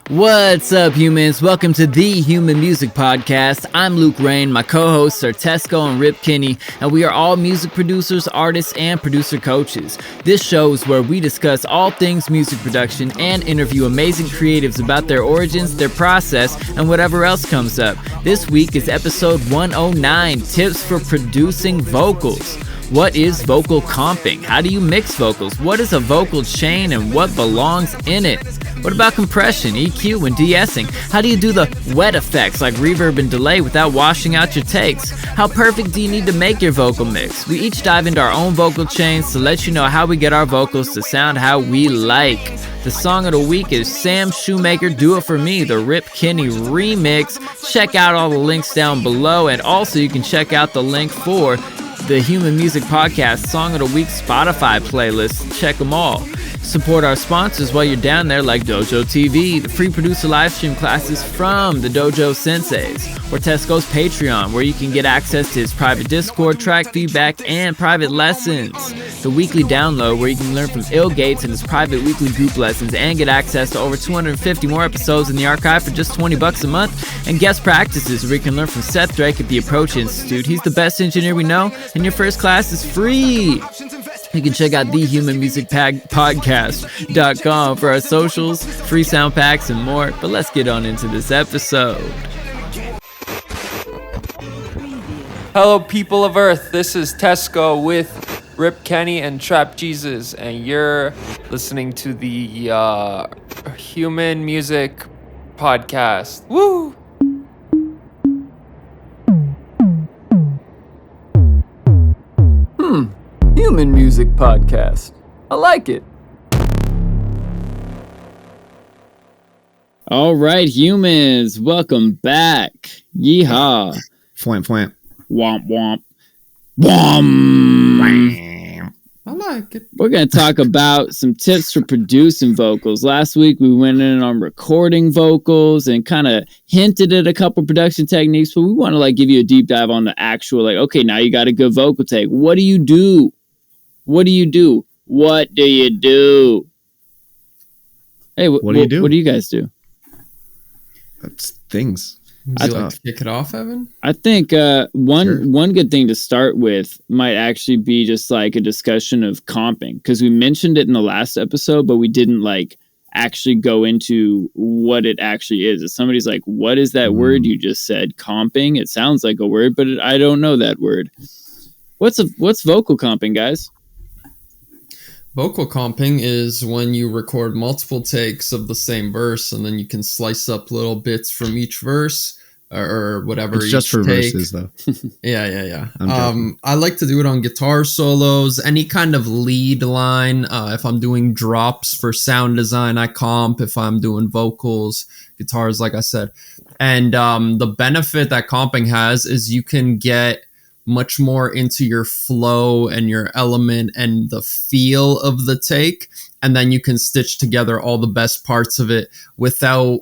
What's up, humans? Welcome to the Human Music Podcast. I'm Luke Rain. My co-hosts are Tesco and Rip Kinney, and we are all music producers, artists, and producer coaches. This show is where we discuss all things music production and interview amazing creatives about their origins, their process, and whatever else comes up. This week is episode 109, Tips for Producing Vocals. What is vocal comping? How do you mix vocals? What is a vocal chain and what belongs in it? What about compression, EQ, and de-essing? How do you do the wet effects like reverb and delay without washing out your takes? How perfect do you need to make your vocal mix? We each dive into our own vocal chains to let you know how we get our vocals to sound how we like. The song of the week is Sam Shoemaker, Do It For Me, the Rip Kinney remix. Check out all the links down below, and also you can check out the link for the Human Music Podcast Song of the Week Spotify playlist. Check them all. Support our sponsors while you're down there, like Dojo TV, the free producer live stream classes from the Dojo Senseis, or Tesco's Patreon, where you can get access to his private Discord, track feedback, and private lessons. The weekly download, where you can learn from Il Gates and his private weekly group lessons and get access to over 250 more episodes in the archive for just $20 a month, and guest practices, where you can learn from Seth Drake at the Approach Institute. He's the best engineer we know, and your first class is free. You can check out thehumanmusicpodcast.com for our socials, free sound packs, and more. But let's get on into this episode. Hello, people of Earth. This is Tesco with Rip Kenny and Trap Jesus, and you're listening to the Human Music Podcast. Woo! Human Music Podcast. I like it. All right, humans, welcome back. Yeehaw. Fwamp, fwamp. Womp, womp. Womp. I like it. We're going to talk about some tips for producing vocals. Last week, we went in on recording vocals and kind of hinted at a couple production techniques, but we want to give you a deep dive on the actual, okay, now you got a good vocal take. What do you do? What do you do? What do you do? Hey, what do you do? What do you guys do? That's things. Would you like to kick it off, Evan? I think one good thing to start with might actually be just a discussion of comping, because we mentioned it in the last episode, but we didn't actually go into what it actually is. If somebody's like, what is that word you just said? Comping? It sounds like a word, but I don't know that word. What's vocal comping, guys? Vocal comping is when you record multiple takes of the same verse, and then you can slice up little bits from each verse or whatever. It's just for take. verses, though. Yeah. I like to do it on guitar solos, any kind of lead line. If I'm doing drops for sound design, I comp. If I'm doing vocals, guitars, like I said. And the benefit that comping has is you can get much more into your flow and your element and the feel of the take, and then you can stitch together all the best parts of it without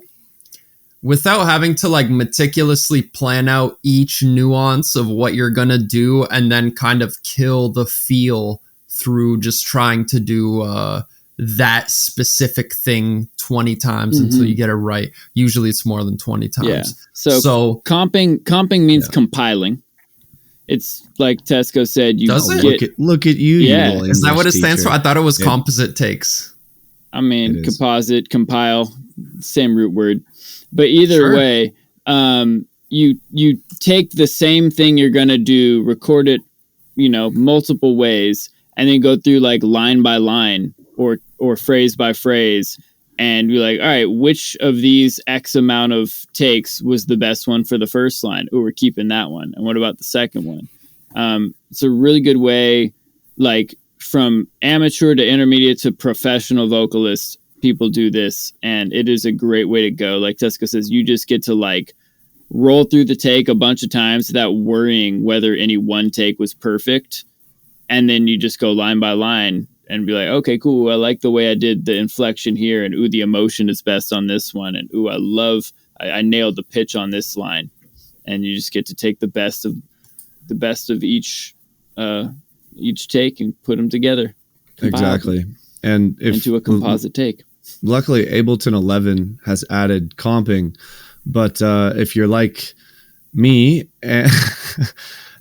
having to meticulously plan out each nuance of what you're gonna do and then kind of kill the feel through just trying to do that specific thing 20 times until you get it right. Usually it's more than 20 times. Yeah. So comping means compiling. It's like Tesco said. Look at you. Yeah, you is that what it stands teacher. for? I thought it was composite takes. I mean, composite, compile, same root word. But either way, you take the same thing you're gonna do, record it, multiple ways, and then go through line by line or phrase by phrase, and be like, all right, which of these X amount of takes was the best one for the first line? Oh, we're keeping that one. And what about the second one? It's a really good way, from amateur to intermediate to professional vocalists, people do this, and it is a great way to go. Like Tesco says, you just get to roll through the take a bunch of times without worrying whether any one take was perfect. And then you just go line by line and be like, okay, cool. I like the way I did the inflection here, and the emotion is best on this one. And I nailed the pitch on this line. And you just get to take the best of each take and put them together. Exactly. And into a composite take. luckily Ableton 11 has added comping, but if you're like me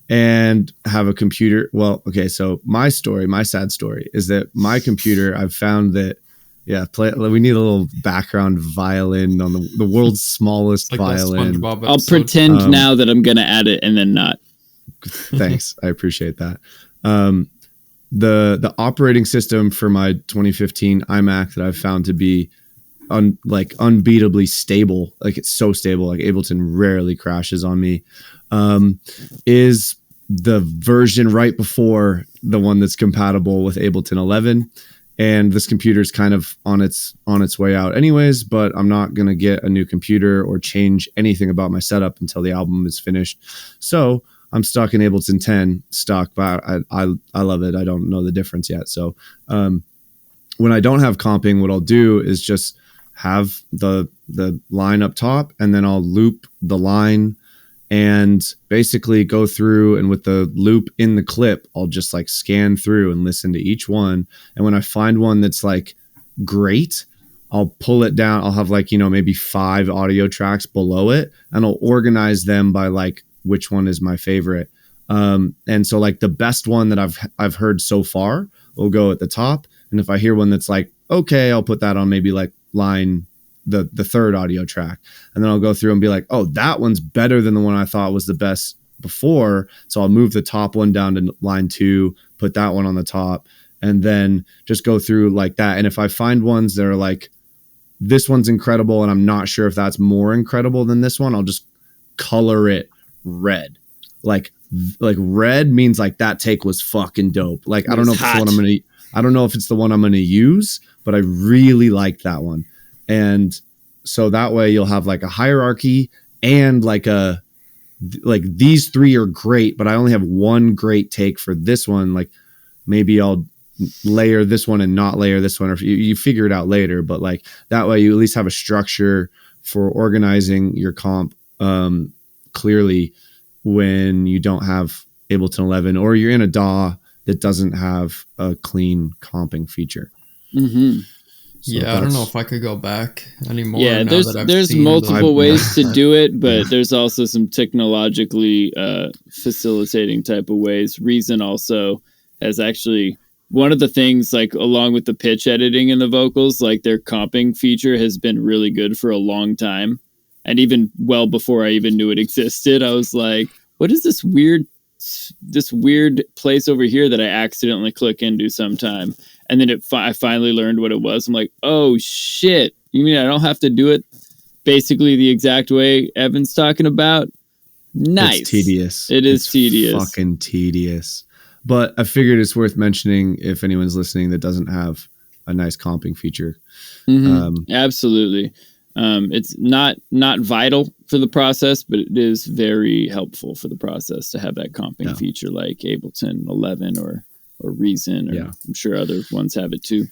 and have a computer, well, okay, so my sad story is that my computer, I've found that, we need a little background violin on the world's smallest like violin. I'll pretend now that I'm going to add it and then not. Thanks. I appreciate that. The operating system for my 2015 iMac that I've found to be unbeatably stable, like it's so stable, like Ableton rarely crashes on me, is the version right before the one that's compatible with Ableton 11. And this computer is kind of on its way out anyways, but I'm not going to get a new computer or change anything about my setup until the album is finished. So I'm stuck in Ableton 10 stock, but I love it. I don't know the difference yet. So when I don't have comping, what I'll do is just have the line up top, and then I'll loop the line and basically go through, and with the loop in the clip, I'll just like scan through and listen to each one. And when I find one that's like great, I'll pull it down. I'll have like, maybe 5 audio tracks below it, and I'll organize them by like which one is my favorite. And so like the best one that I've heard so far will go at the top. And if I hear one that's like, okay, I'll put that on maybe like line the third audio track, and then I'll go through and be like, oh, that one's better than the one I thought was the best before, so I'll move the top one down to line 2, put that one on the top, and then just go through like that. And if I find ones that are like, this one's incredible and I'm not sure if that's more incredible than this one, I'll just color it red. Like red means like that take was fucking dope. Like I don't know if it's the one I don't know if it's the one I'm gonna use, but I really like that one. And so that way you'll have like a hierarchy and like these 3 are great, but I only have one great take for this one. Like maybe I'll layer this one and not layer this one, or if you figure it out later, but like that way you at least have a structure for organizing your comp clearly when you don't have Ableton 11 or you're in a DAW that doesn't have a clean comping feature. Mm-hmm. So I don't know if I could go back anymore. Yeah, there's multiple ways to do it, but there's also some technologically facilitating type of ways. Reason also has actually one of the things, like along with the pitch editing in the vocals, like their comping feature has been really good for a long time. And even well before I even knew it existed, I was like, what is this weird place over here that I accidentally click into sometime? And then I finally learned what it was. I'm like, oh shit, you mean I don't have to do it basically the exact way Evan's talking about? Nice. It's tedious. It's tedious. Fucking tedious. But I figured it's worth mentioning if anyone's listening that doesn't have a nice comping feature. Mm-hmm. Absolutely. It's not vital for the process, but it is very helpful for the process to have that comping feature like Ableton 11 or Reason, or I'm sure other ones have it too.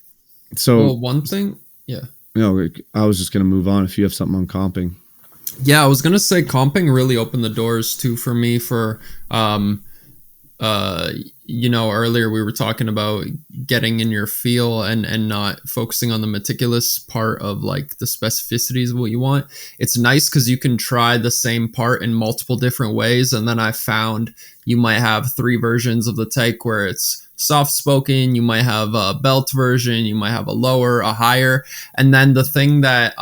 So one thing, I was just going to move on if you have something on comping. Yeah, I was going to say comping really opened the doors too for me for, earlier we were talking about getting in your feel and not focusing on the meticulous part of like the specificities of what you want. It's nice because you can try the same part in multiple different ways. And then I found you might have 3 versions of the take where it's soft spoken, you might have a belt version, you might have a lower, a higher. And then the thing that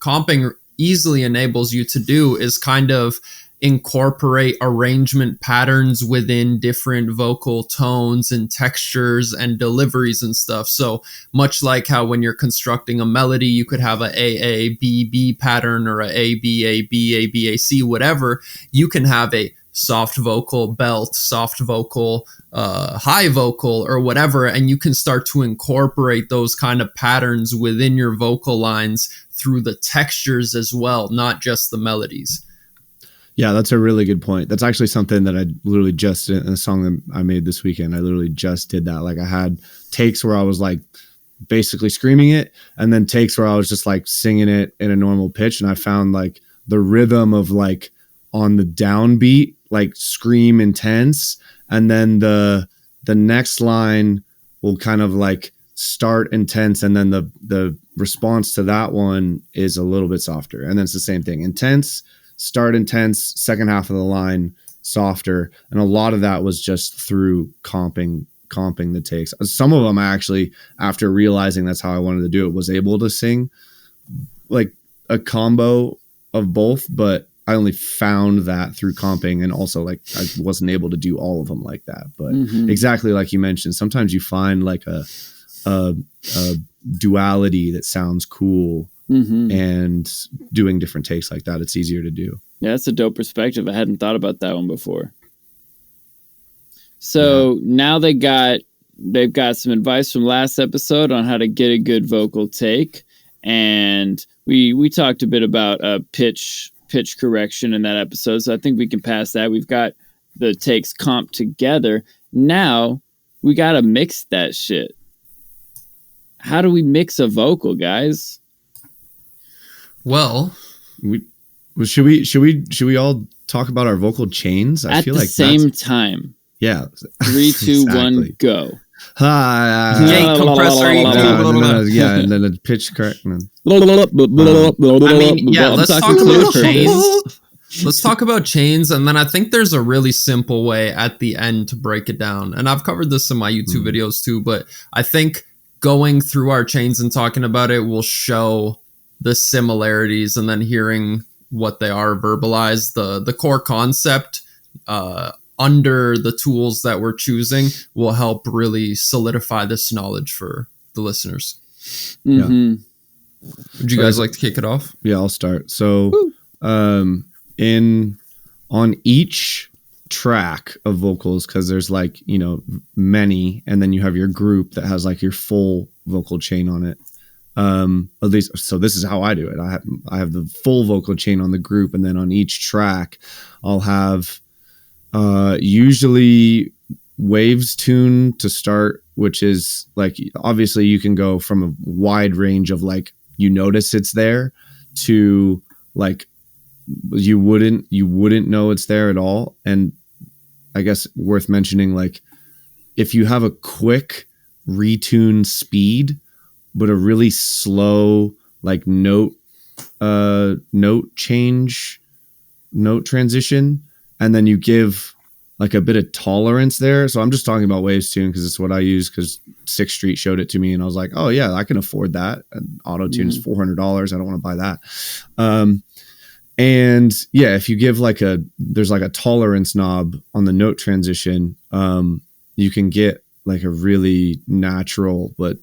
comping easily enables you to do is kind of incorporate arrangement patterns within different vocal tones and textures and deliveries and stuff. So much like how when you're constructing a melody, you could have a A-A-B-B pattern or a A-B-A-B-A-B-A-C, whatever, you can have a soft vocal belt, soft vocal, high vocal, or whatever, and you can start to incorporate those kind of patterns within your vocal lines through the textures as well, not just the melodies. Yeah, that's a really good point. That's actually something that I literally just, in a song that I made this weekend, I literally just did that. Like I had takes where I was like basically screaming it, and then takes where I was just like singing it in a normal pitch. And I found like the rhythm of like on the downbeat, like scream intense. And then the next line will kind of like start intense, and then the response to that one is a little bit softer, and then it's the same thing. Intense, start intense, second half of the line softer, and a lot of that was just through comping the takes. Some of them I actually, after realizing that's how I wanted to do it, was able to sing like a combo of both, but I only found that through comping, and also like I wasn't able to do all of them like that. But exactly like you mentioned, sometimes you find like a duality that sounds cool, and doing different takes like that, it's easier to do. Yeah, that's a dope perspective. I hadn't thought about that one before. So now they've got some advice from last episode on how to get a good vocal take, and we talked a bit about pitch correction in that episode. So I think we can pass that. We've got the takes comped together. Now we got to mix that shit. How do we mix a vocal, guys? Well, should we all talk about our vocal chains? I feel like at the same time. Yeah. 3, 2, 1, go. Gate compressor. Yeah, and then the pitch correct. I mean, yeah, let's talk about chains. Let's talk about chains, and then I think there's a really simple way at the end to break it down. And I've covered this in my YouTube videos too, but I think going through our chains and talking about it will show the similarities, and then hearing what they are verbalized, the core concept under the tools that we're choosing will help really solidify this knowledge for the listeners. Mm-hmm. Yeah. Would you guys like to kick it off? Yeah, I'll start. So on each track of vocals, because there's like, many, and then you have your group that has like your full vocal chain on it. At least, so this is how I do it. I have the full vocal chain on the group, and then on each track I'll have usually waves tune to start, which is like, obviously you can go from a wide range of like, you notice it's there, to like you wouldn't know it's there at all. And I guess worth mentioning, like if you have a quick retune speed but a really slow like note transition, and then you give like a bit of tolerance there. So I'm just talking about waves tune because it's what I use, because 6th Street showed it to me and I was like, oh yeah, I can afford that. Auto tune is $400. I don't want to buy that. And yeah, if you give there's like a tolerance knob on the note transition, you can get like a really natural, but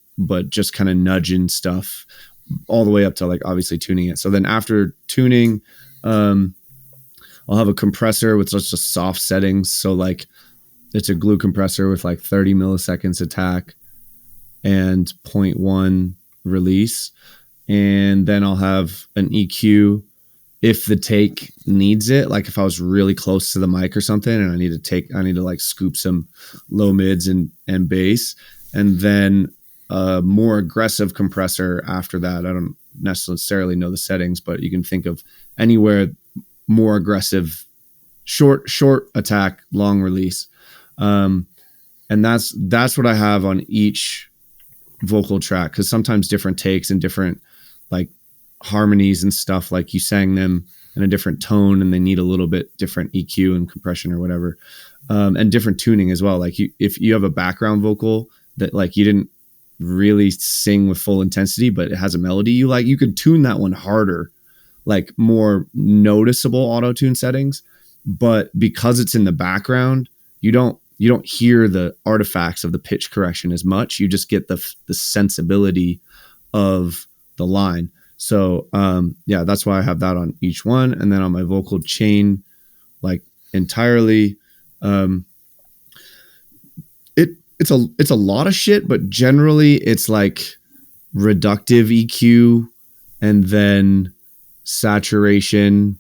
just kind of nudging stuff all the way up to like obviously tuning it. So then after tuning, I'll have a compressor with just soft settings. So like it's a glue compressor with like 30 milliseconds attack and 0.1 release. And then I'll have an EQ if the take needs it. Like if I was really close to the mic or something and I need to like scoop some low mids and bass. And then a more aggressive compressor after that. I don't necessarily know the settings, but you can think of anywhere more aggressive, short attack, long release. And that's what I have on each vocal track, because sometimes different takes and different like harmonies and stuff, like you sang them in a different tone and they need a little bit different EQ and compression or whatever, and different tuning as well. Like if you have a background vocal that like you didn't really sing with full intensity but it has a melody you like, you could tune that one harder, like more noticeable auto tune settings. But because it's in the background, you don't hear the artifacts of the pitch correction as much. You just get the sensibility of the line. So yeah, that's why I have that on each one. And then on my vocal chain, like entirely, it's a lot of shit, but generally it's like reductive EQ, and then saturation,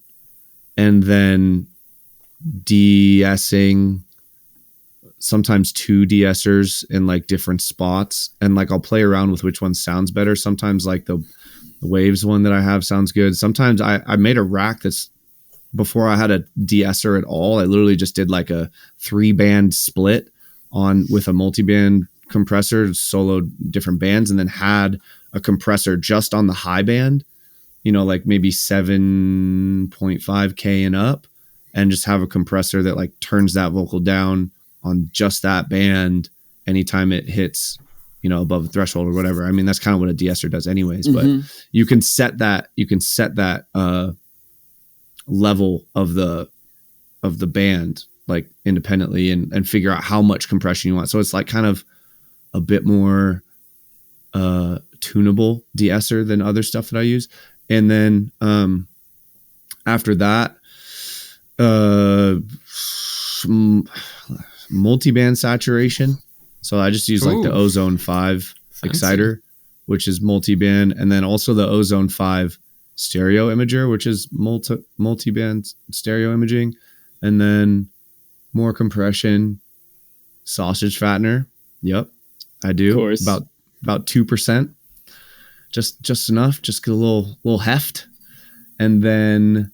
and then de-essing, sometimes 2 de-essers in like different spots, and like I'll play around with which one sounds better. Sometimes like the waves one that I have sounds good. Sometimes I made a rack that's, before I had a de-esser at all, I literally just did like a 3-band split on with a multi-band compressor, soloed different bands, and then had a compressor just on the high band, like maybe 7.5K and up, and just have a compressor that like turns that vocal down on just that band anytime it hits, above the threshold or whatever. I mean, that's kind of what a de-esser does anyways, but you can set that level of the band like independently and figure out how much compression you want. So it's like kind of a bit more tunable de-esser than other stuff that I use. And then after that, multi-band saturation. So I just use like the Ozone 5 exciter, which is multi-band, and then also the Ozone 5 stereo imager, which is multi-band stereo imaging, and then more compression, sausage fattener. Yep, I do. Of course. About 2%, just enough, just get a little heft, and then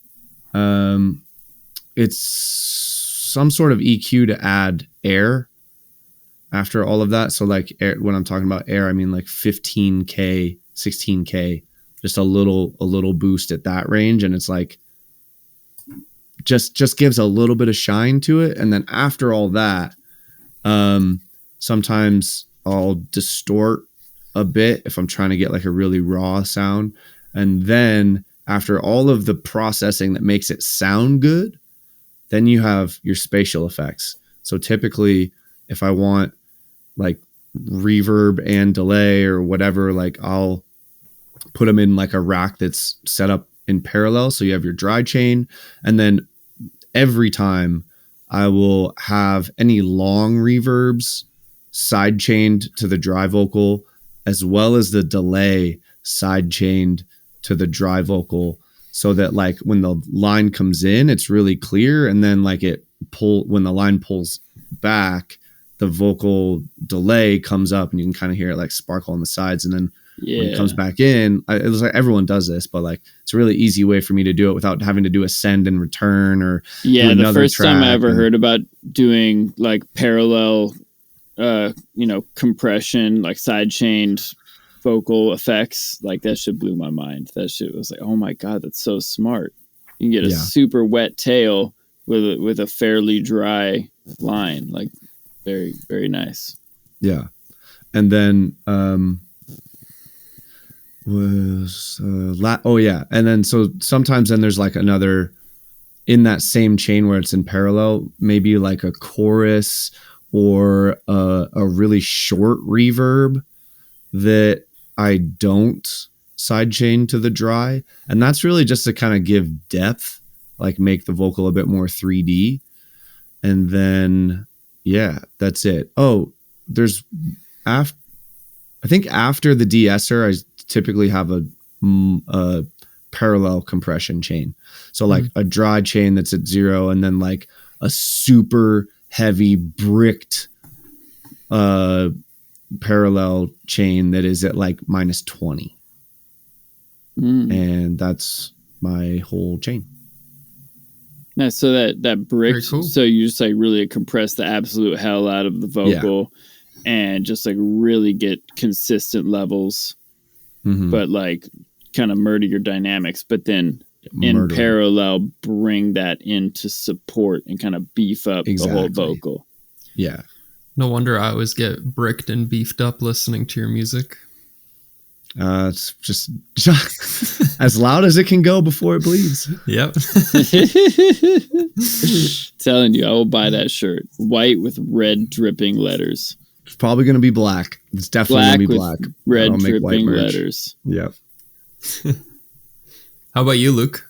it's some sort of EQ to add air after all of that. So like air, when I'm talking about air, I mean like 15K, 16K, just a little boost at that range. And it's like, just gives a little bit of shine to it. And then after all that, sometimes I'll distort a bit if I'm trying to get like a really raw sound. And then after all of the processing that makes it sound good, then you have your spatial effects. So typically if I want like reverb and delay or whatever, like I'll put them in like a rack that's set up in parallel. So you have your dry chain, and then every time I will have any long reverbs side chained to the dry vocal, as well as the delay side chained to the dry vocal, so that like when the line comes in, it's really clear. And then like when the line pulls back, the vocal delay comes up and you can kind of hear it like sparkle on the sides. And then when it comes back in, it looks like everyone does this, but like it's a really easy way for me to do it without having to do a send and return or the first time I ever heard about doing like parallel compression, like side chained vocal effects, like that shit blew my mind. That shit was like, oh my god, that's so smart. You can get a super wet tail with a fairly dry line. Like very, very nice. Yeah. And then and then so sometimes then there's like another in that same chain where it's in parallel, maybe like a chorus or a really short reverb that I don't sidechain to the dry. And that's really just to kind of give depth, like make the vocal a bit more 3D. And then, that's it. Oh, I think after the de-esser, I typically have a parallel compression chain. So like a dry chain that's at 0, and then like a super heavy bricked parallel chain that is at like -20. And that's my whole chain. Nice. So that brick, cool. So you just like really compress the absolute hell out of the vocal and just like really get consistent levels, but like kind of murder your dynamics, but then in parallel bring that into support and kind of beef up the whole vocal. Yeah. No wonder I always get bricked and beefed up listening to your music. It's just as loud as it can go before it bleeds. Yep. Telling you, I will buy that shirt. White with red dripping letters. It's probably going to be black. It's definitely going to be black. Red dripping letters. Yep. How about you, Luke?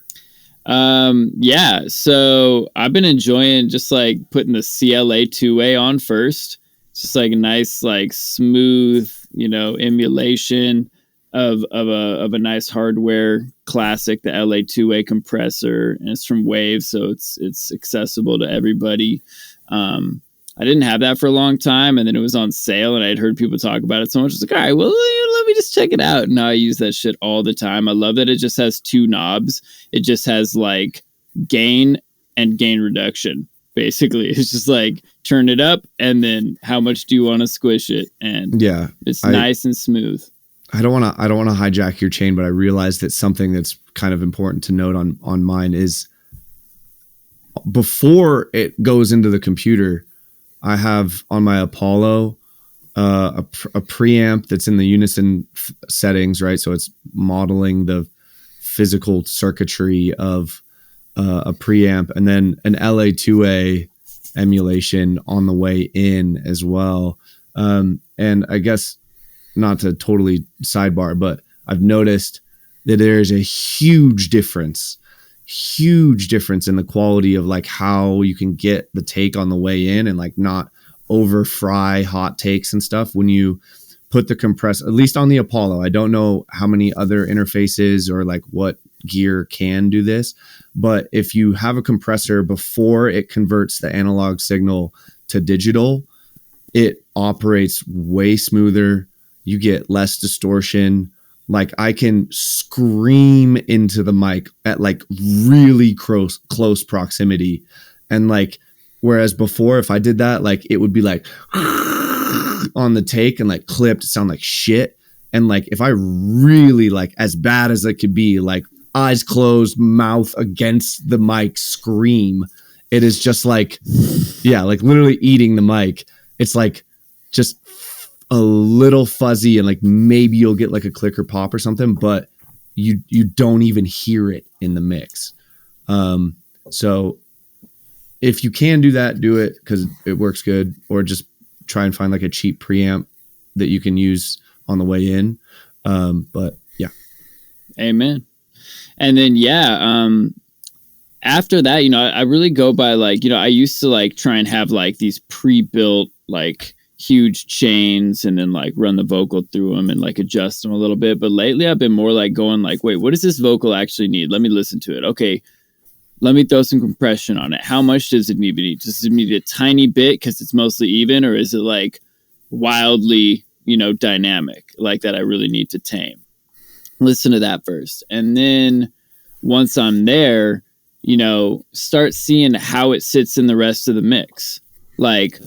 So I've been enjoying just like putting the CLA 2A on first. Just like a nice, like smooth, emulation of a nice hardware classic, the LA 2A compressor, and it's from Wave, so it's accessible to everybody. I didn't have that for a long time, and then it was on sale, and I'd heard people talk about it so much. I was like, all right, well, let me just check it out. And now I use that shit all the time. I love that it just has 2 knobs. It just has like gain and gain reduction, basically. It's just like turn it up, and then how much do you want to squish it? And yeah, it's nice and smooth. I don't want to hijack your chain, but I realized that something that's kind of important to note on mine is before it goes into the computer, I have on my Apollo a preamp that's in the unison settings, right? So it's modeling the physical circuitry of a preamp, and then an LA2A emulation on the way in as well. And I guess, not to totally sidebar, but I've noticed that there's a huge difference in the quality of like how you can get the take on the way in and like not over fry hot takes and stuff when you put the compressor, at least on the Apollo. I don't know how many other interfaces or like what gear can do this, but if you have a compressor before it converts the analog signal to digital, it operates way smoother. You get less distortion. Like I can scream into the mic at like really close proximity. And like, whereas before, if I did that, like it would be like on the take and like clipped, sound like shit. And like, if I really like as bad as it could be, like eyes closed, mouth against the mic, scream, it is just like, yeah, like literally eating the mic. It's like just a little fuzzy and like maybe you'll get like a click or pop or something, but you don't even hear it in the mix. So if you can do that, do it because it works good, or just try and find like a cheap preamp that you can use on the way in. But yeah. Amen. And then, after that, you know, I really go by like, you know, I used to like try and have like these pre-built like huge chains and then like run the vocal through them and like adjust them a little bit. But lately I've been more like going like, wait, what does this vocal actually need? Let me listen to it. Okay, let me throw some compression on it. How much does it need? Does it need a tiny bit because it's mostly even, or is it like wildly, you know, dynamic like that I really need to tame? Listen to that first. And then once I'm there, you know, start seeing how it sits in the rest of the mix. Like,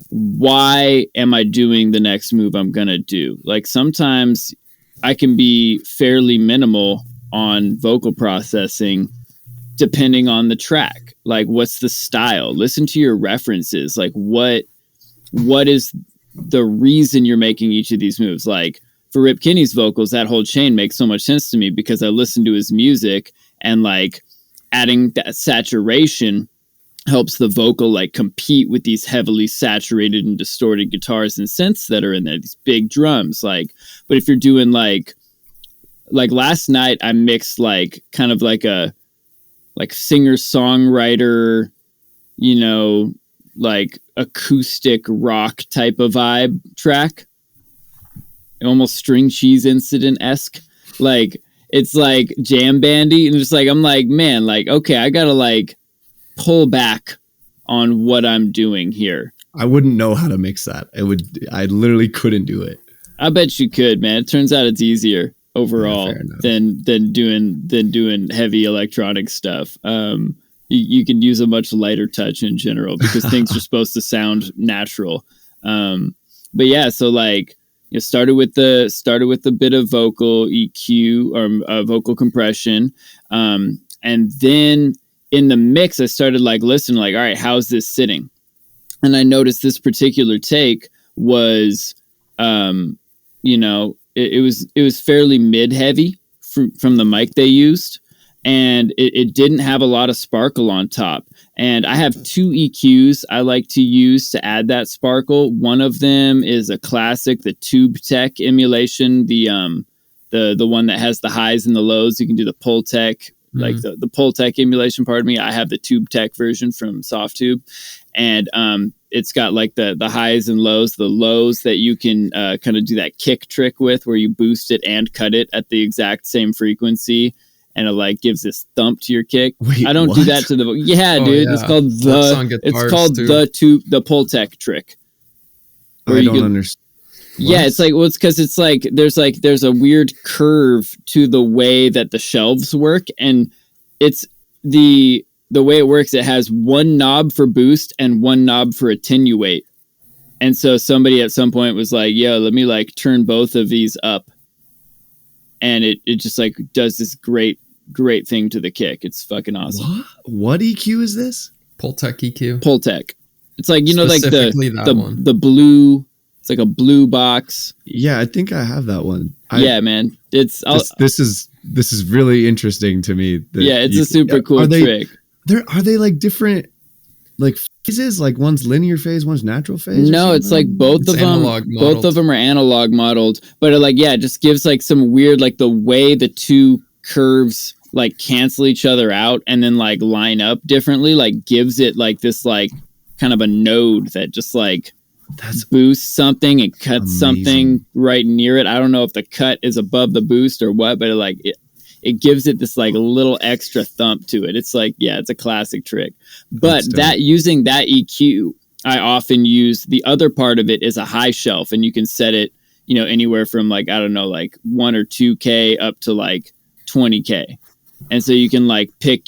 why am I doing the next move I'm going to do? Like sometimes I can be fairly minimal on vocal processing depending on the track. Like what's the style? Listen to your references. Like what is the reason you're making each of these moves? Like for Rip Kinney's vocals, that whole chain makes so much sense to me because I listen to his music and like adding that saturation helps the vocal like compete with these heavily saturated and distorted guitars and synths that are in there, these big drums. Like, but if you're doing like last night I mixed like kind of like a like singer-songwriter, you know, like acoustic rock type of vibe track. Almost String Cheese Incident-esque. Like it's like jam bandy, and just like I'm like, man, like okay, I gotta like pull back on what I'm doing here. I wouldn't know how to mix that. I literally couldn't do it. I bet you could, man. It turns out it's easier overall than doing heavy electronic stuff. You can use a much lighter touch in general because things are supposed to sound natural. But yeah, so like you started with the bit of vocal EQ or vocal compression, and then in the mix, I started like listening, like, all right, how's this sitting? And I noticed this particular take was, you know, it was fairly mid heavy from the mic they used, and it didn't have a lot of sparkle on top. And I have two EQs I like to use to add that sparkle. One of them is a classic, the Tube Tech emulation, the one that has the highs and the lows. You can do the Pull Tech. Like the Pull Tech emulation, pardon me. I have the Tube Tech version from Softtube, and it's got like the highs and lows. The lows that you can kind of do that kick trick with, where you boost it and cut it at the exact same frequency, and it like gives this thump to your kick. Wait, I don't do that to the dude. Yeah. It's called the Pull Tech trick. I don't understand. Yeah, it's like, well, it's because it's like there's a weird curve to the way that the shelves work, and it's the the way it works, it has one knob for boost and one knob for attenuate. And so somebody at some point was like, yo, let me like turn both of these up. And it just like does this great thing to the kick. It's fucking awesome. What EQ is this? Pultec EQ. Pultec. It's like, you know, like the blue, it's like a blue box. Yeah, I think I have that one. Yeah, man. It's this is really interesting to me. Yeah, it's a super cool trick. Are they like different like phases? Like one's linear phase, one's natural phase? No, it's like both of them. Both of them are analog modeled, but it just gives like some weird, like the way the two curves like cancel each other out and then like line up differently, like gives it like this like kind of a node that just like boosts something and cuts something right near it. I don't know if the cut is above the boost or what, but it gives it this like little extra thump to it. It's like, yeah, it's a classic trick. But using that EQ, I often use the other part of it is a high shelf, and you can set it, you know, anywhere from like, I don't know, like 1 or 2K up to like 20K. And so you can like pick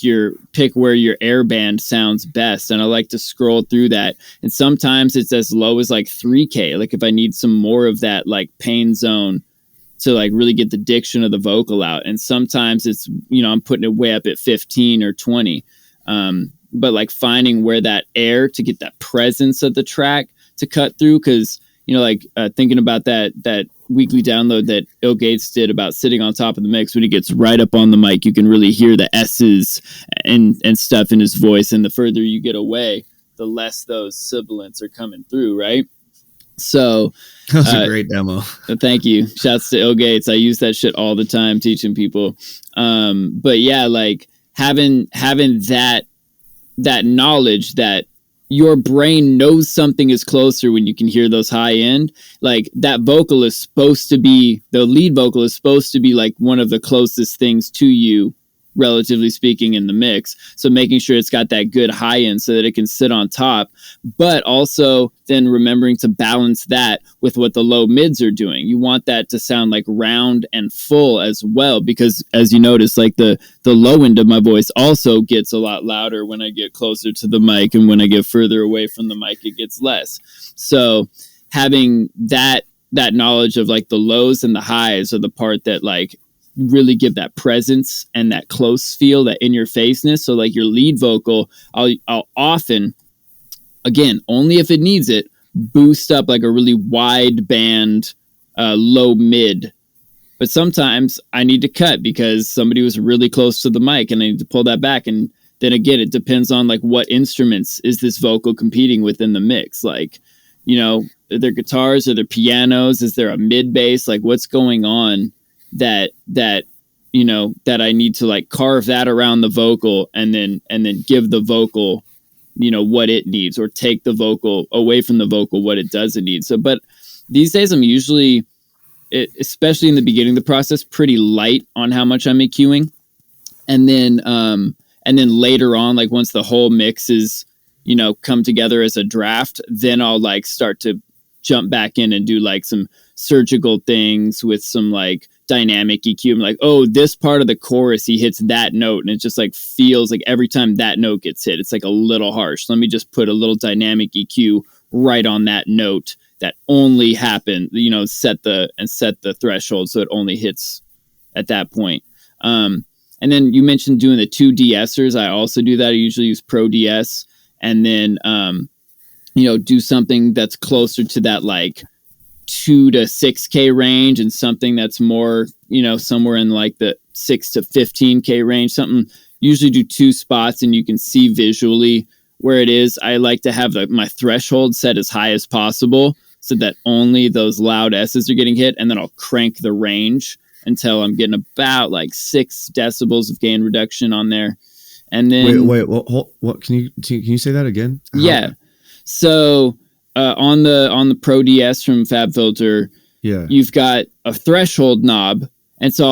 where your air band sounds best. And I like to scroll through that. And sometimes it's as low as like 3K. Like if I need some more of that like pain zone to like really get the diction of the vocal out. And sometimes it's, you know, I'm putting it way up at 15 or 20. But like finding where that air to get that presence of the track to cut through. Cause, you know, like thinking about that weekly download that Ill Gates did about sitting on top of the mix, when he gets right up on the mic, you can really hear the S's and stuff in his voice. And the further you get away, the less those sibilants are coming through. Right. So that was a great demo. Thank you. Shouts to Ill Gates. I use that shit all the time teaching people. But yeah, like having that knowledge that your brain knows something is closer when you can hear those high end, like that vocal is supposed to be, the lead vocal is supposed to be like one of the closest things to you, relatively speaking, in the mix. So making sure it's got that good high end so that it can sit on top, but also then remembering to balance that with what the low mids are doing. You want that to sound like round and full as well, because as you notice, like the low end of my voice also gets a lot louder when I get closer to the mic, and when I get further away from the mic, it gets less. So having that knowledge of like the lows and the highs are the part that like really give that presence and that close feel, that in your faceness. So like your lead vocal, I'll often, again, only if it needs it, boost up like a really wide band, low mid. But sometimes I need to cut because somebody was really close to the mic and I need to pull that back. And then again, it depends on like what instruments is this vocal competing with in the mix. Like, you know, are there guitars, are there pianos? Is there a mid bass? Like what's going on that you know, that I need to like carve that around the vocal and then give the vocal, you know, what it needs, or take the vocal away from the vocal what it doesn't need. So, but these days I'm usually, especially in the beginning of the process, pretty light on how much I'm EQing. And then later on, like once the whole mix is, you know, come together as a draft, then I'll like start to jump back in and do like some surgical things with some like dynamic EQ. I'm like, oh, this part of the chorus, he hits that note, and it just like feels like every time that note gets hit, it's like a little harsh. Let me just put a little dynamic EQ right on that note that only happened, you know, set the threshold so it only hits at that point. And then you mentioned doing the 2 De-Essers. I also do that. I usually use Pro DS, and then you know, do something that's closer to that like 2 to 6K range, and something that's more, you know, somewhere in like the 6 to 15K range. Something, usually do 2 spots and you can see visually where it is. I like to have my threshold set as high as possible so that only those loud S's are getting hit, and then I'll crank the range until I'm getting about like 6 decibels of gain reduction on there. And then what can you say that again? Yeah. So on the Pro DS from FabFilter, yeah, you've got a threshold knob, and so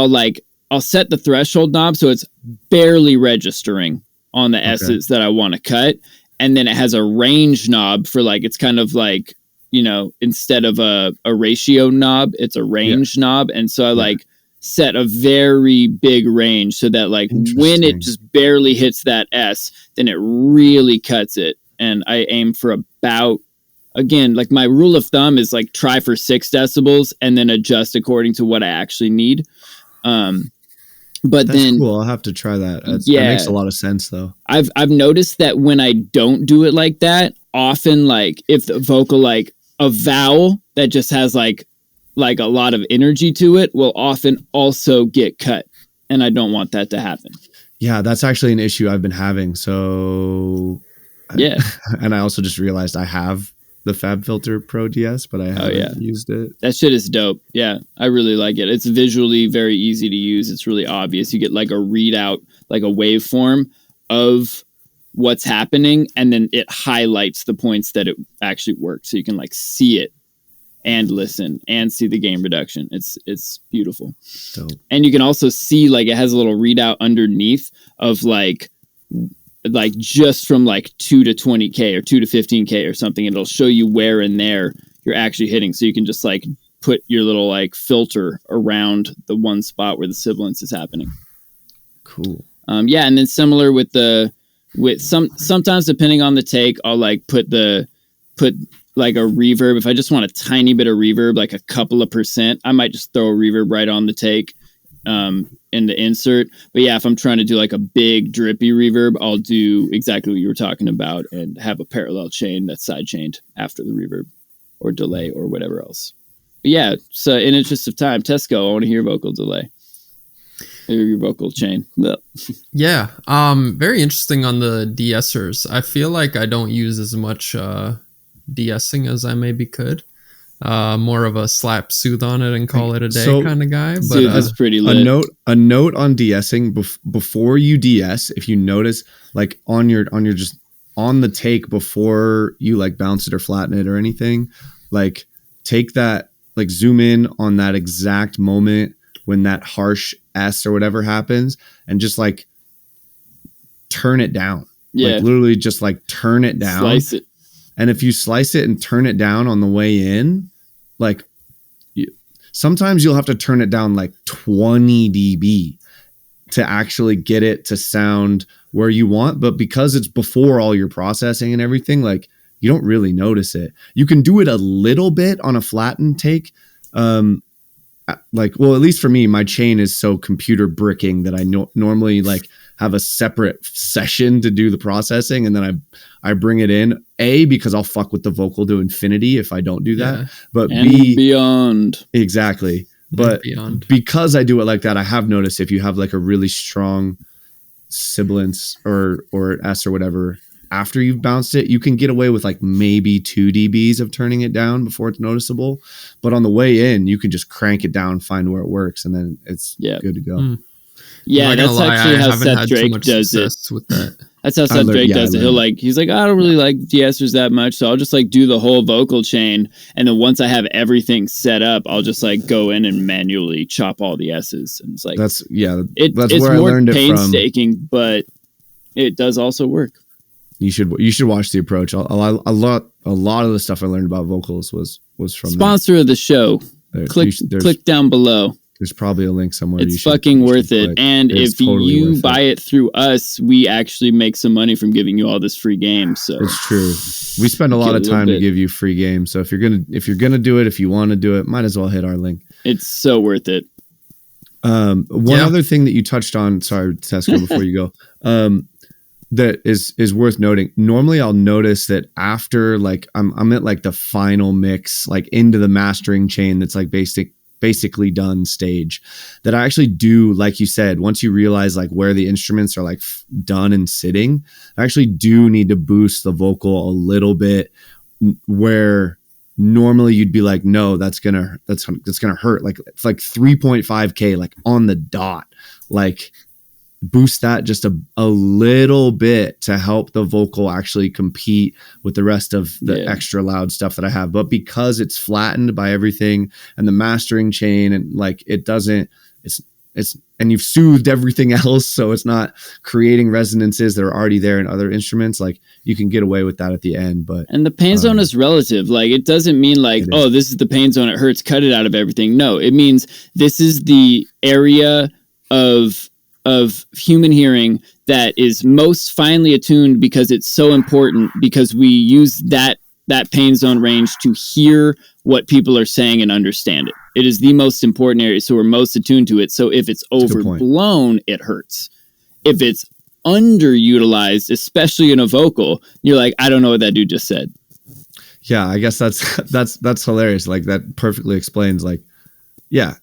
I'll set the threshold knob so it's barely registering on the S's that I want to cut, and then it has a range knob for like, it's kind of like, you know, instead of a ratio knob, it's a range knob, and so I like set a very big range so that like when it just barely hits that S, then it really cuts it. And I aim for about, again, like my rule of thumb is like try for 6 decibels and then adjust according to what I actually need. But that's then cool. I'll have to try that. That makes a lot of sense though. I've noticed that when I don't do it like that, often like if the vocal, like a vowel that just has like a lot of energy to it will often also get cut. And I don't want that to happen. Yeah, that's actually an issue I've been having. So yeah. And I also just realized I have the FabFilter Pro DS, but I haven't used it. That shit is dope. Yeah, I really like it. It's visually very easy to use. It's really obvious. You get like a readout, like a waveform of what's happening, and then it highlights the points that it actually worked. So you can like see it and listen and see the gain reduction. It's beautiful. Dope. And you can also see like it has a little readout underneath of like just from like 2 to 20K or 2 to 15K or something. It'll show you where in there you're actually hitting. So you can just like put your little like filter around the one spot where the sibilance is happening. Cool. Yeah. And then similar with sometimes depending on the take, I'll like put like a reverb. If I just want a tiny bit of reverb, like a couple of %, I might just throw a reverb right on the take in the insert. But yeah, if I'm trying to do like a big drippy reverb, I'll do exactly what you were talking about and have a parallel chain that's side chained after the reverb or delay or whatever else. But yeah, so in interest of time, Tesco, I want to hear vocal delay. Your vocal chain. Yeah. Very interesting on the De-Essers. I feel like I don't use as much De-Essing as I maybe could. More of a slap soothe on it and call it a day kind of guy. But that's pretty lit. A note on de-essing before you de-ess, if you notice like on your just on the take before you like bounce it or flatten it or anything, like take that, like zoom in on that exact moment when that harsh S or whatever happens and just like turn it down. Yeah. Like literally just like turn it down. Slice it. And if you slice it and turn it down on the way in, like sometimes you'll have to turn it down like 20 dB to actually get it to sound where you want. But because it's before all your processing and everything, like you don't really notice it. You can do it a little bit on a flattened take. Like, well, at least for me, my chain is so computer bricking that I normally like have a separate session to do the processing. And then I bring it in because I'll fuck with the vocal to infinity if I don't do that, but beyond. Exactly. But because I do it like that, I have noticed if you have like a really strong sibilance or S or whatever, after you've bounced it, you can get away with like maybe 2 dBs of turning it down before it's noticeable. But on the way in, you can just crank it down, find where it works, and then it's good to go. Yeah, that's actually how Seth Drake does it. With that. That's how Seth Drake does it. He's like, I don't really like De-Essers that much, so I'll just like do the whole vocal chain, and then once I have everything set up, I'll just like go in and manually chop all the S's. And it's like that's it's where I learned it from. Painstaking, but it does also work. You should watch the approach. A lot of the stuff I learned about vocals was from sponsor of the show. Click down below. There's probably a link somewhere. It's fucking worth it. And if you buy it through us, we actually make some money from giving you all this free game. So it's true. We spend a lot of time to give you free games. So if you're gonna do it, if you want to do it, might as well hit our link. It's so worth it. One other thing that you touched on, sorry, Tesco, before you go, that is worth noting. Normally I'll notice that after like I'm at like the final mix, like into the mastering chain that's like basically done stage, that I actually do, like you said, once you realize like where the instruments are like done and sitting, I actually do need to boost the vocal a little bit where normally you'd be like, no, that's gonna hurt. Like it's like 3.5K, like on the dot, like boost that just a little bit to help the vocal actually compete with the rest of the extra loud stuff that I have. But because it's flattened by everything and the mastering chain, and like it's and you've soothed everything else, so it's not creating resonances that are already there in other instruments. Like you can get away with that at the end, and the pain zone is relative. Like it doesn't mean like, oh, this is the pain zone, it hurts, cut it out of everything. No, it means this is the area of human hearing that is most finely attuned, because it's so important, because we use that pain zone range to hear what people are saying and understand it. It is the most important area, so we're most attuned to it. So if it's overblown, it hurts. If it's underutilized, especially in a vocal, you're like, I don't know what that dude just said. Yeah, I guess that's hilarious. Like that perfectly explains, like, yeah,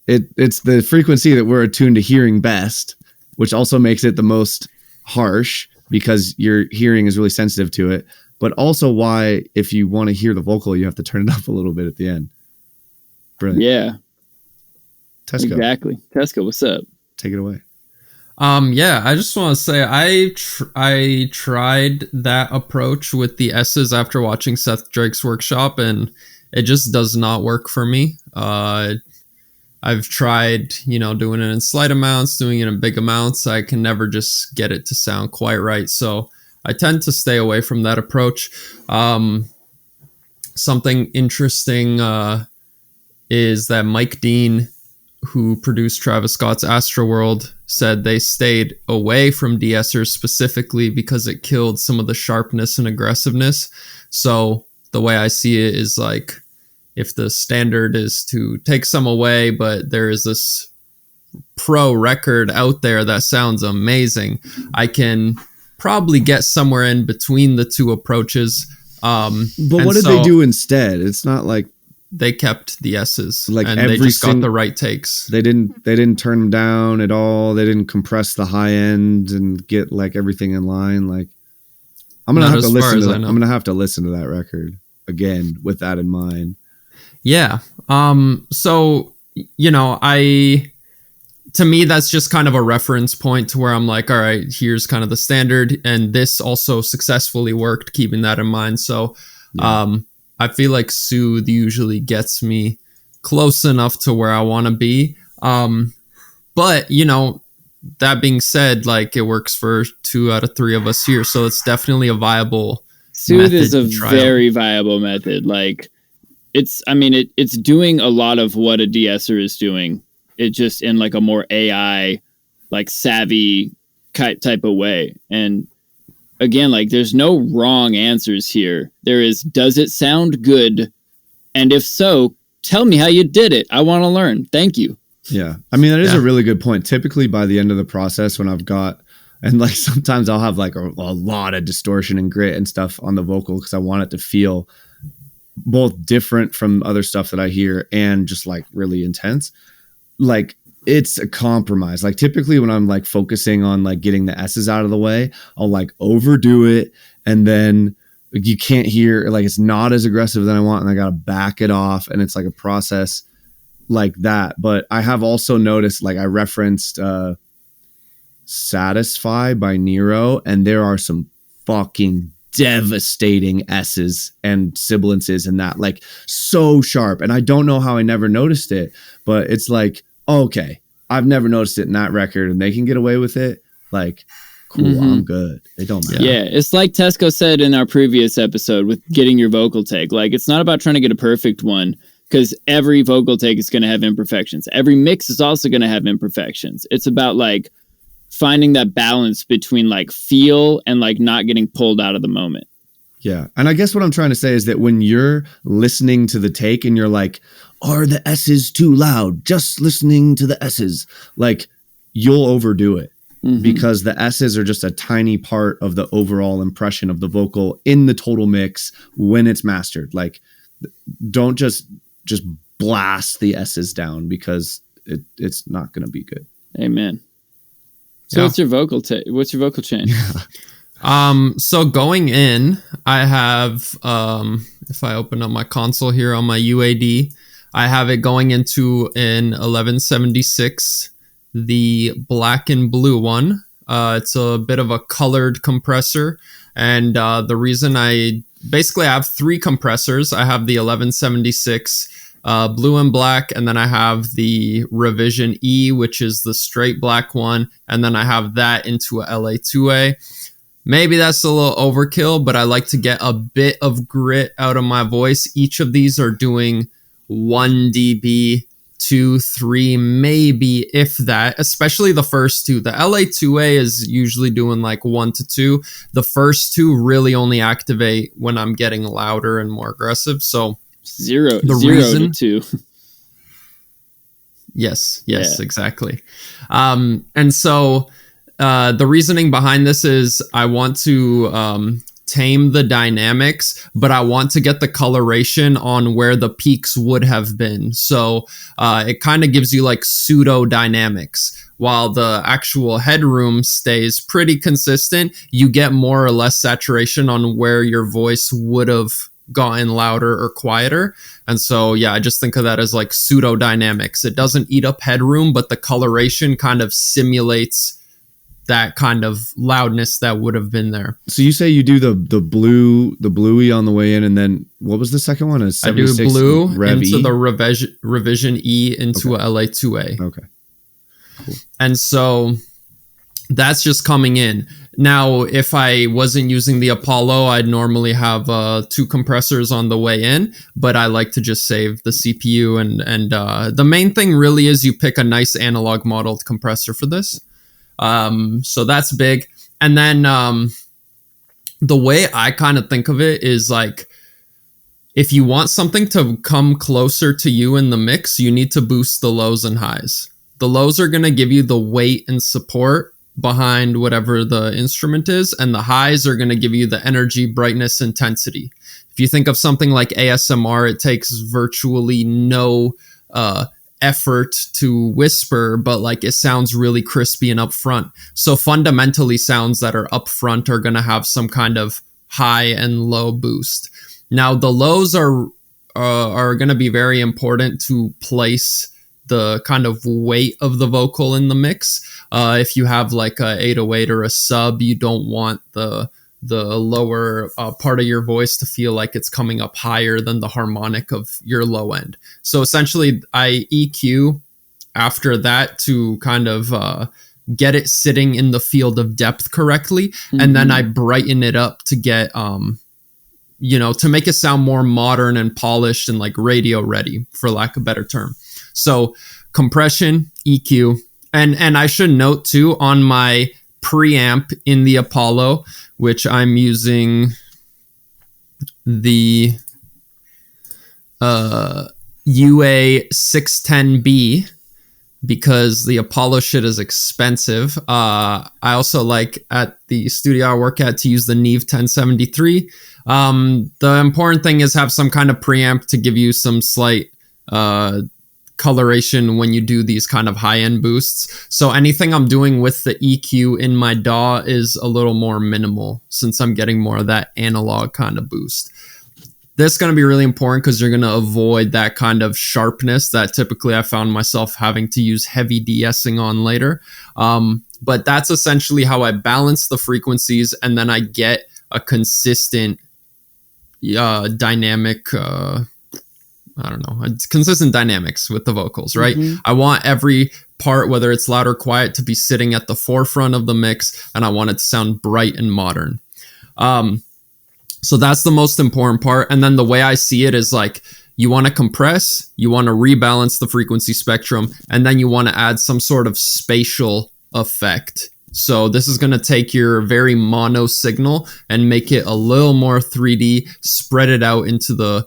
it's the frequency that we're attuned to hearing best, which also makes it the most harsh because your hearing is really sensitive to it. But also why, if you want to hear the vocal, you have to turn it up a little bit at the end. Brilliant. Yeah. Tesco. Exactly. Tesco, what's up? Take it away. Yeah, I just want to say I tried that approach with the S's after watching Seth Drake's workshop, and it just does not work for me. I've tried, doing it in slight amounts, doing it in big amounts. I can never just get it to sound quite right. So I tend to stay away from that approach. Something interesting is that Mike Dean, who produced Travis Scott's Astroworld, said they stayed away from De-Essers specifically because it killed some of the sharpness and aggressiveness. So the way I see it is like, if the standard is to take some away, but there is this pro record out there that sounds amazing, I can probably get somewhere in between the two approaches. But what did they do instead? It's not like they kept the S's, like, and they just got the right takes. They didn't turn them down at all. They didn't compress the high end and get like everything in line. Like I'm gonna have to listen to that. I'm gonna have to listen to that record again with that in mind. Yeah. So to me, that's just kind of a reference point to where I'm like, all right, here's kind of the standard, and this also successfully worked, keeping that in mind. So, I feel like Soothe usually gets me close enough to where I want to be. But that being said, like, it works for 2 out of 3 of us here, so it's definitely a viable. Soothe is a very viable method. Like, it's doing a lot of what a de-esser is doing. It just in like a more AI, like savvy type of way. And again, like there's no wrong answers here. There is, does it sound good? And if so, tell me how you did it. I want to learn. Thank you. Yeah. I mean, that is a really good point. Typically by the end of the process, when I've got, and like sometimes I'll have like a lot of distortion and grit and stuff on the vocal because I want it to feel both different from other stuff that I hear and just like really intense. Like it's a compromise. Like typically when I'm like focusing on like getting the S's out of the way, I'll like overdo it. And then you can't hear, like, it's not as aggressive than I want. And I got to back it off. And it's like a process like that. But I have also noticed, like I referenced Satisfy by Nero, and there are some fucking devastating S's and sibilances in that, like so sharp. And I don't know how I never noticed it, but it's like, okay, I've never noticed it in that record and they can get away with it. Like, cool, I'm good. It don't matter. Yeah, it's like Tesco said in our previous episode with getting your vocal take. Like, it's not about trying to get a perfect one, because every vocal take is going to have imperfections. Every mix is also going to have imperfections. It's about like finding that balance between like feel and like not getting pulled out of the moment. Yeah. And I guess what I'm trying to say is that when you're listening to the take and you're like, are the S's too loud? Just listening to the S's, like you'll overdo it because the S's are just a tiny part of the overall impression of the vocal in the total mix when it's mastered. Like, don't just blast the S's down because it's not going to be good. Amen. So what's your vocal what's your vocal chain? So going in, I have, if I open up my console here on my UAD, I have it going into an 1176, the black and blue one. It's a bit of a colored compressor. And the reason I have 3 compressors. I have the 1176 blue and black, and then I have the Revision E, which is the straight black one, and then I have that into a LA2A. Maybe that's a little overkill, but I like to get a bit of grit out of my voice. Each of these are doing 1 dB, 2, 3, maybe if that, especially the first two. The LA2A is usually doing like 1 to 2. The first two really only activate when I'm getting louder and more aggressive. So zero to 2. Yes, exactly. And so the reasoning behind this is I want to tame the dynamics, but I want to get the coloration on where the peaks would have been. So it kind of gives you like pseudo dynamics. While the actual headroom stays pretty consistent, you get more or less saturation on where your voice would have gotten louder or quieter. And so, yeah, I just think of that as like pseudo dynamics. It doesn't eat up headroom, but the coloration kind of simulates that kind of loudness that would have been there. So you say you do the bluey on the way in, and then what was the second one? I do blue Rev into E? the revision E into a LA2A. Okay. Cool. And so that's just coming in. Now, if I wasn't using the Apollo, I'd normally have 2 compressors on the way in, but I like to just save the CPU. And the main thing really is you pick a nice analog modeled compressor for this. So that's big. And then the way I kind of think of it is like, if you want something to come closer to you in the mix, you need to boost the lows and highs. The lows are going to give you the weight and support behind whatever the instrument is, and the highs are going to give you the energy, brightness, intensity. If you think of something like ASMR, it takes virtually no effort to whisper, but like it sounds really crispy and upfront. So fundamentally, sounds that are upfront are going to have some kind of high and low boost. Now, the lows are going to be very important to place the kind of weight of the vocal in the mix. If you have like a 808 or a sub, you don't want the lower part of your voice to feel like it's coming up higher than the harmonic of your low end. So essentially, I EQ after that to kind of get it sitting in the field of depth correctly, and then I brighten it up to get to make it sound more modern and polished and like radio ready, for lack of a better term. So compression, EQ, and I should note too, on my preamp in the Apollo, which I'm using the UA610B, because the Apollo shit is expensive. I also like at the studio I work at to use the Neve 1073. The important thing is have some kind of preamp to give you some slight coloration when you do these kind of high-end boosts. So anything I'm doing with the EQ in my DAW is a little more minimal, since I'm getting more of that analog kind of boost. This is going to be really important because you're going to avoid that kind of sharpness that typically I found myself having to use heavy de-essing on later. But that's essentially how I balance the frequencies, and then I get a consistent dynamic consistent dynamics with the vocals, right? I want every part, whether it's loud or quiet, to be sitting at the forefront of the mix, and I want it to sound bright and modern. So that's the most important part. And then the way I see it is like, you want to compress, you want to rebalance the frequency spectrum, and then you want to add some sort of spatial effect. So this is going to take your very mono signal and make it a little more 3D, spread it out into the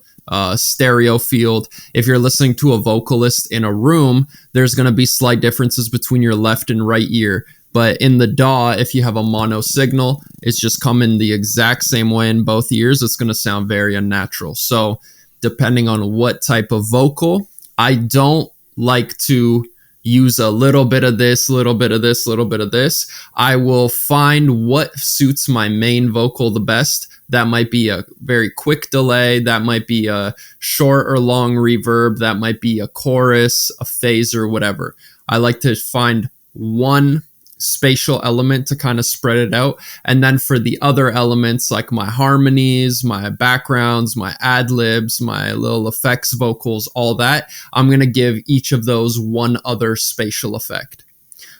stereo field. If you're listening to a vocalist in a room, there's going to be slight differences between your left and right ear. But in the DAW, if you have a mono signal, it's just coming the exact same way in both ears. It's going to sound very unnatural. So depending on what type of vocal, I don't like to use a little bit of this, little bit of this, little bit of this. I will find what suits my main vocal the best. That might be a very quick delay. That might be a short or long reverb. That might be a chorus, a phaser, whatever. I like to find one spatial element to kind of spread it out. And then for the other elements, like my harmonies, my backgrounds, my ad libs, my little effects, vocals, all that, I'm going to give each of those one other spatial effect.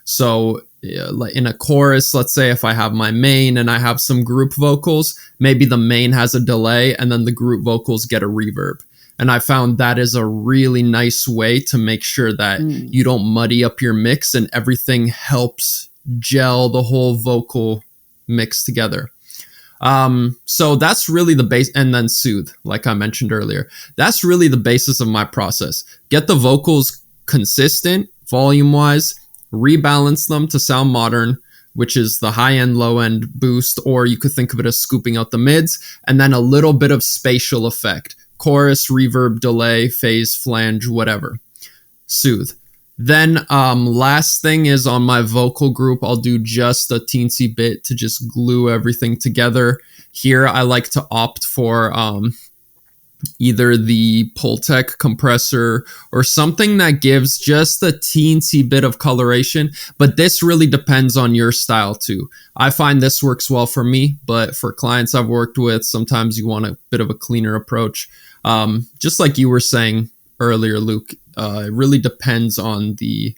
So like in a chorus, let's say if I have my main and I have some group vocals, maybe the main has a delay and then the group vocals get a reverb. And I found that is a really nice way to make sure that you don't muddy up your mix and everything helps gel the whole vocal mix together. So that's really the base. And then soothe, like I mentioned earlier. That's really the basis of my process. Get the vocals consistent, volume-wise, rebalance them to sound modern, which is the high-end, low-end boost, or you could think of it as scooping out the mids, and then a little bit of spatial effect. Chorus, reverb, delay, phase, flange, whatever. Soothe. Then last thing is on my vocal group, I'll do just a teensy bit to just glue everything together. Here I like to opt for either the Pultec compressor or something that gives just a teensy bit of coloration, but this really depends on your style too. I find this works well for me, but for clients I've worked with, sometimes you want a bit of a cleaner approach. Just like you were saying earlier, Luke, it really depends on the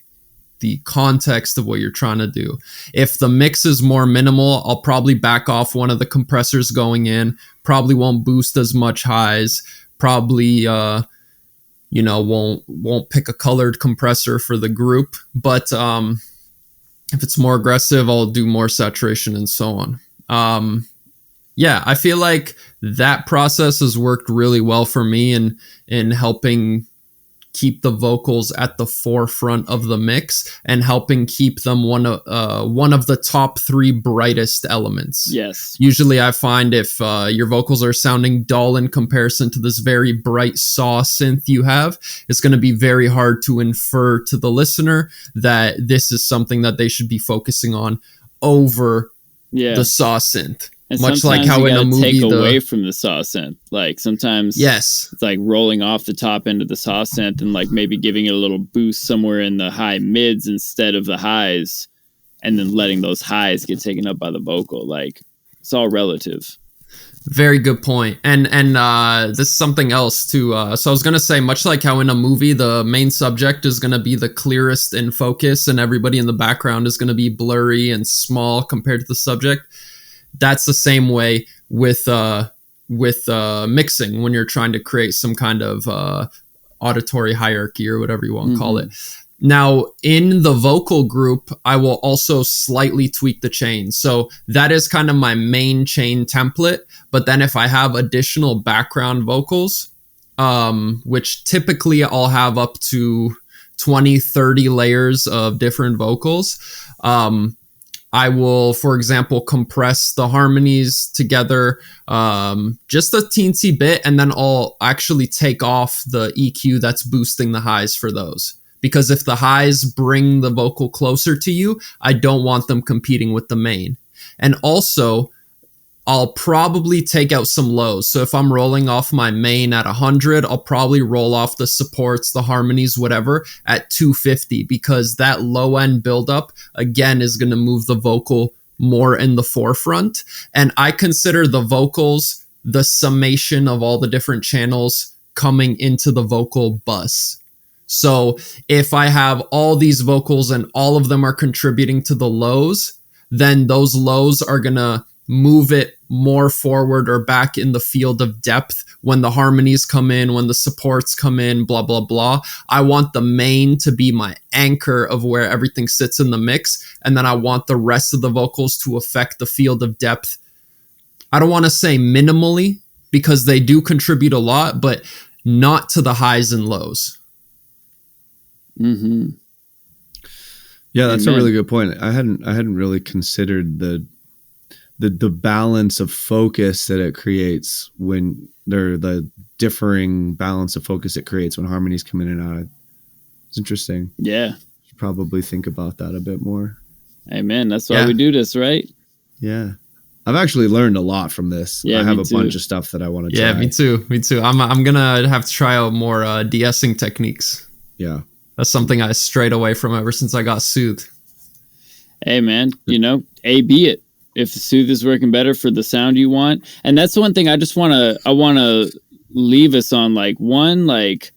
context of what you're trying to do. If the mix is more minimal, I'll probably back off one of the compressors going in, probably won't boost as much highs, probably won't pick a colored compressor for the group, but if it's more aggressive, I'll do more saturation and so on. I feel like that process has worked really well for me in helping keep the vocals at the forefront of the mix and helping keep them one of the top 3 brightest elements. Yes. Usually I find if your vocals are sounding dull in comparison to this very bright saw synth you have, it's going to be very hard to infer to the listener that this is something that they should be focusing on over the saw synth. And much like how in a movie take away from the saw synth. Like sometimes it's like rolling off the top end of the saw synth and like maybe giving it a little boost somewhere in the high mids instead of the highs, and then letting those highs get taken up by the vocal. Like it's all relative. Very good point. And this is something else too. So I was going to say, much like how in a movie, the main subject is going to be the clearest in focus and everybody in the background is going to be blurry and small compared to the subject. That's the same way with mixing when you're trying to create some kind of auditory hierarchy or whatever you want to call it. Now, in the vocal group, I will also slightly tweak the chain. So that is kind of my main chain template. But then if I have additional background vocals, which typically I'll have up to 20, 30 layers of different vocals, I will, for example, compress the harmonies together just a teensy bit, and then I'll actually take off the EQ that's boosting the highs for those. Because if the highs bring the vocal closer to you, I don't want them competing with the main. And also, I'll probably take out some lows. So if I'm rolling off my main at 100, I'll probably roll off the supports, the harmonies, whatever, at 250, because that low end buildup, again, is going to move the vocal more in the forefront. And I consider the vocals the summation of all the different channels coming into the vocal bus. So if I have all these vocals and all of them are contributing to the lows, then those lows are going to move it more forward or back in the field of depth when the harmonies come in, when the supports come in, blah, blah, blah. I want the main to be my anchor of where everything sits in the mix. And then I want the rest of the vocals to affect the field of depth. I don't want to say minimally because they do contribute a lot, but not to the highs and lows. Mm-hmm. Yeah, that's a really good point. I hadn't really considered the balance of focus that it creates when they're the differing balance of focus it creates when harmonies come in and out. It's interesting. Yeah. Should probably think about that a bit more. Amen. That's why we do this, right? Yeah. I've actually learned a lot from this. Yeah, I have a bunch of stuff that I want to try. Yeah, me too. I'm gonna have to try out more de-essing techniques. Yeah. That's something I strayed away from ever since I got soothed. hey man, you know, A/B it. If the Soothe is working better for the sound you want, and that's the one thing I want to leave us on. Like, one, like,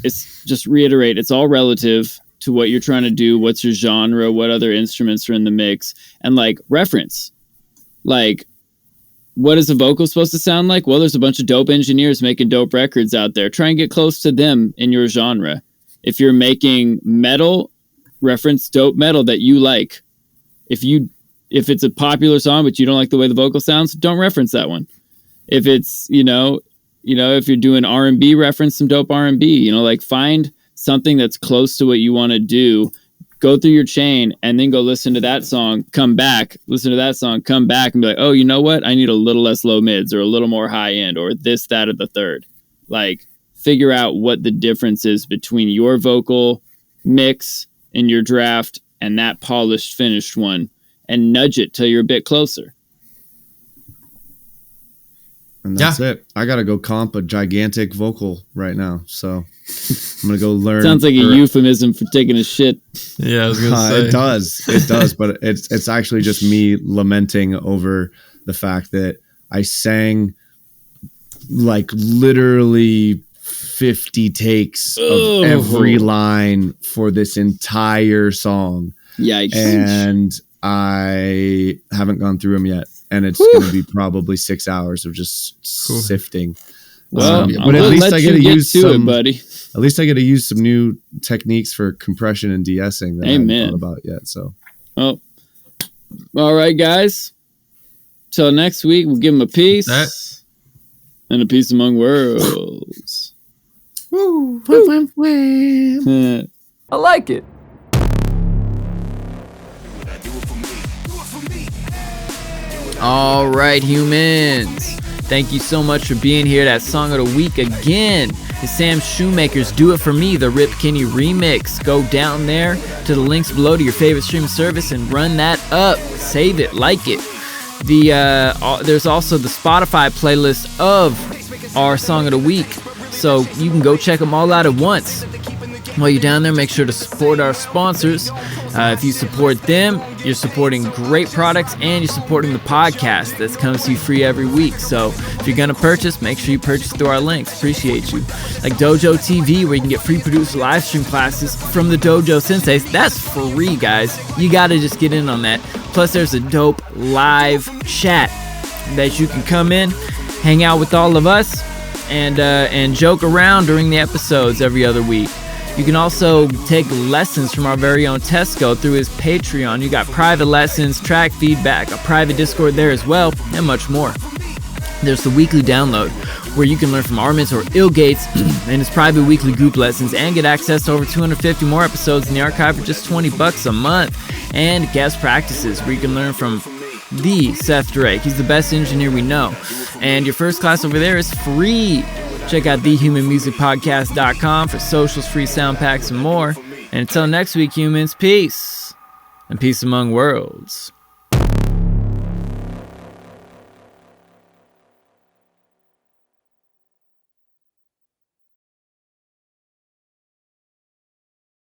it's just reiterate, it's all relative to what you're trying to do, what's your genre, what other instruments are in the mix, and like reference. Like, what is a vocal supposed to sound like? Well, there's a bunch of dope engineers making dope records out there. Try and get close to them in your genre. If you're making metal, reference dope metal that you like. If it's a popular song but you don't like the way the vocal sounds, don't reference that one. If it's, you know, if you're doing R&B, reference some dope R&B. You know, like, find something that's close to what you want to do. Go through your chain and then go listen to that song, come back, listen to that song, come back and be like, oh, you know what? I need a little less low mids or a little more high end or this, that, or the third. Like, figure out what the difference is between your vocal mix in your draft and that polished, finished one, and nudge it till you're a bit closer. And that's it. I got to go comp a gigantic vocal right now. So I'm going to go learn. Sounds like a euphemism for taking a shit. Yeah, I was going to say. It does. But it's actually just me lamenting over the fact that I sang like literally 50 takes of every line for this entire song. Yikes. And I haven't gone through them yet. And it's going to be probably 6 hours of just sifting. Well, but at least I get to use some, buddy. At least I get to use some new techniques for compression and de-essing that I haven't thought about yet. So, all right, guys. Till next week, we'll give them a peace and a peace among worlds. Woo. I like it. All right, humans. Thank you so much for being here. That song of the week again is Sam Shoemaker's Do It For Me, the Rip Kenny remix. Go down there to the links below to your favorite streaming service and run that up. Save it, like it. There's also the Spotify playlist of our song of the week, so you can go check them all out at once. While you're down there, make sure to support our sponsors. If you support them, you're supporting great products and you're supporting the podcast that comes to you free every week. So if you're going to purchase, make sure you purchase through our links. Appreciate you. Like Dojo TV, where you can get free producer live stream classes from the Dojo Senseis. That's free, guys. You got to just get in on that. Plus, there's a dope live chat that you can come in, hang out with all of us, and joke around during the episodes every other week. You can also take lessons from our very own Tesco through his Patreon. You got private lessons, track feedback, a private Discord there as well, and much more. There's the weekly download, where you can learn from Armin's or Ilgates and his private weekly group lessons and get access to over 250 more episodes in the archive for just $20 a month. And guest practices, where you can learn from the Seth Drake. He's the best engineer we know. And your first class over there is free. Check out thehumanmusicpodcast.com for socials, free sound packs, and more. And until next week, humans, peace and peace among worlds.